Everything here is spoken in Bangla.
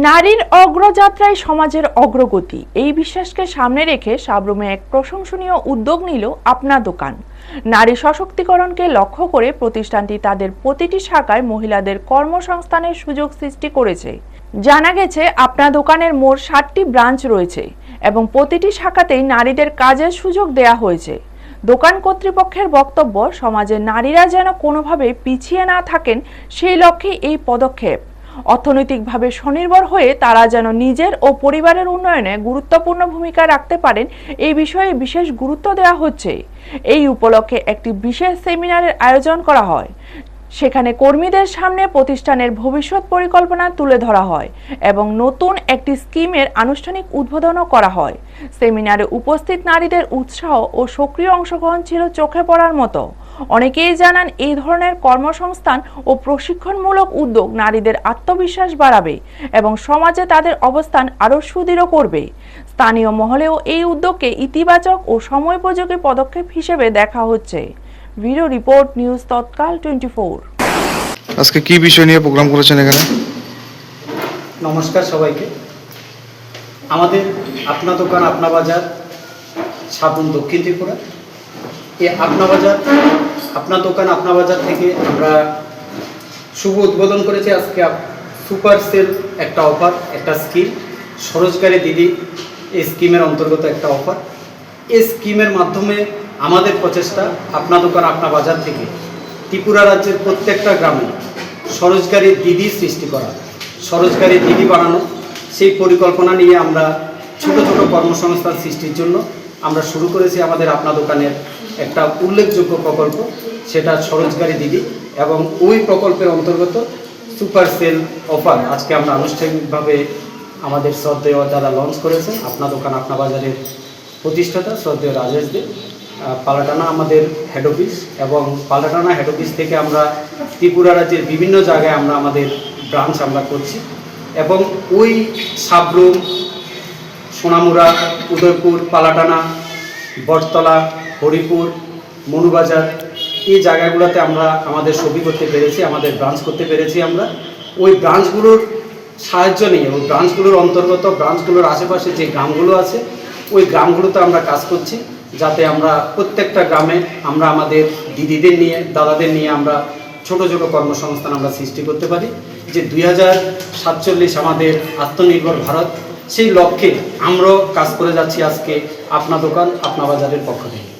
নারীর অগ্রযাত্রায় সমাজের অগ্রগতি, এই বিশ্বাসকে সামনে রেখে সাবরুমে এক প্রশংসনীয় উদ্যোগ নিল আপনা দোকান। নারী সশক্তিকরণকে লক্ষ্য করে প্রতিষ্ঠানটি তাদের প্রতিটি শাখায় মহিলাদের কর্মসংস্থানের সুযোগ সৃষ্টি করেছে। জানা গেছে আপনা দোকানের মোট 7টি ব্রাঞ্চ রয়েছে এবং প্রতিটি শাখাতেই নারীদের কাজের সুযোগ দেয়া হয়েছে। দোকান কর্তৃপক্ষের বক্তব্য, সমাজের নারীরা যেন কোনোভাবে পিছিয়ে না থাকেন সেই লক্ষ্যে এই পদক্ষেপ। অর্থনৈতিকভাবে স্বনির্ভর হয়ে তারা যেন নিজের ও পরিবারের উন্নয়নে গুরুত্বপূর্ণ ভূমিকা রাখতে পারেন, এই বিষয়ে বিশেষ গুরুত্ব দেওয়া হচ্ছে। এই উপলক্ষে একটি বিশেষ সেমিনারের আয়োজন করা হয়। সেখানে কর্মীদের সামনে প্রতিষ্ঠানের ভবিষ্যৎ পরিকল্পনা তুলে ধরা হয় এবং নতুন একটি স্কিমের আনুষ্ঠানিক উদ্বোধনও করা হয়। সেমিনারে উপস্থিত নারীদের উৎসাহ ও সক্রিয় অংশগ্রহণ ছিল চোখে পড়ার মতো। অনেকেই জানান, এই ধরনের কর্মসংস্থান ও প্রশিক্ষণমূলক উদ্যোগ নারীদের আত্মবিশ্বাস বাড়াবে এবং সমাজে তাদের অবস্থান আরও সুদৃঢ় করবে। স্থানীয় মহলেও এই উদ্যোগকে ইতিবাচক ও সময়োপযোগী পদক্ষেপ হিসেবে দেখা হচ্ছে। ভিডিও রিপোর্ট, নিউজ তৎকাল 24। আজকে কি বিষয় নিয়ে প্রোগ্রাম করেছেন এখানে? নমস্কার সবাইকে। আমাদের আপনা দোকান আপনা বাজার সাবরুম দক্ষিণ ত্রিপুরা, এই আপনা বাজার আপনা দোকান আপনা বাজার থেকে আমরা শুভ উদ্বোধন করেছি আজকে সুপার সেল একটা অফার, একটা স্কিম, স্বরোজগারী দিদি এই স্কিমের অন্তর্গত একটা অফার। এই স্কিমের মাধ্যমে আমাদের প্রচেষ্টা আপনা দোকান আপনা বাজার থেকে ত্রিপুরা রাজ্যের প্রত্যেকটা গ্রামে স্বরোজগারী দিদি সৃষ্টি করা, স্বরোজগারী দিদি বানানো, সেই পরিকল্পনা নিয়ে আমরা ছোট ছোট কর্মসংস্থান সৃষ্টির জন্য আমরা শুরু করেছি আমাদের আপনা দোকানের একটা উল্লেখযোগ্য প্রকল্প, সেটা স্বরোজগারী দিদি। এবং ওই প্রকল্পের অন্তর্গত সুপার সেল অফার আজকে আমরা আনুষ্ঠানিকভাবে আমাদের শ্রদ্ধেয় যারা লঞ্চ করেছেন, আপনা দোকান আপনা বাজারের প্রতিষ্ঠাতা শ্রদ্ধেয় রাজেশ দে, পালাটানা আমাদের হেড অফিস, এবং পালাটানা হেড অফিস থেকে আমরা ত্রিপুরা রাজ্যের বিভিন্ন জায়গায় আমরা আমাদের ব্রাঞ্চ আমরা করছি। এবং ওই সাবরুম, সোনামুড়া, উদয়পুর, পালাটানা, বটতলা, হরিপুর, মনুবাজার, এই জায়গাগুলোতে আমরা আমাদের ছবি করতে পেরেছি, আমাদের ব্রাঞ্চ করতে পেরেছি। আমরা ওই ব্রাঞ্চগুলোর সাহায্য নিয়ে, ওই ব্রাঞ্চগুলোর অন্তর্গত ব্রাঞ্চগুলোর আশেপাশে যে গ্রামগুলো আছে, ওই গ্রামগুলোতে আমরা কাজ করছি, যাতে আমরা প্রত্যেকটা গ্রামে আমরা আমাদের দিদিদের নিয়ে, দাদাদের নিয়ে আমরা ছোট ছোট কর্মসংস্থান আমরা সৃষ্টি করতে পারি, যে 2047 আমাদের আত্মনির্ভর ভারত, সেই লক্ষ্যে আমরাও কাজ করে যাচ্ছি আজকে আপনা দোকান আপনা বাজারের পক্ষ থেকে।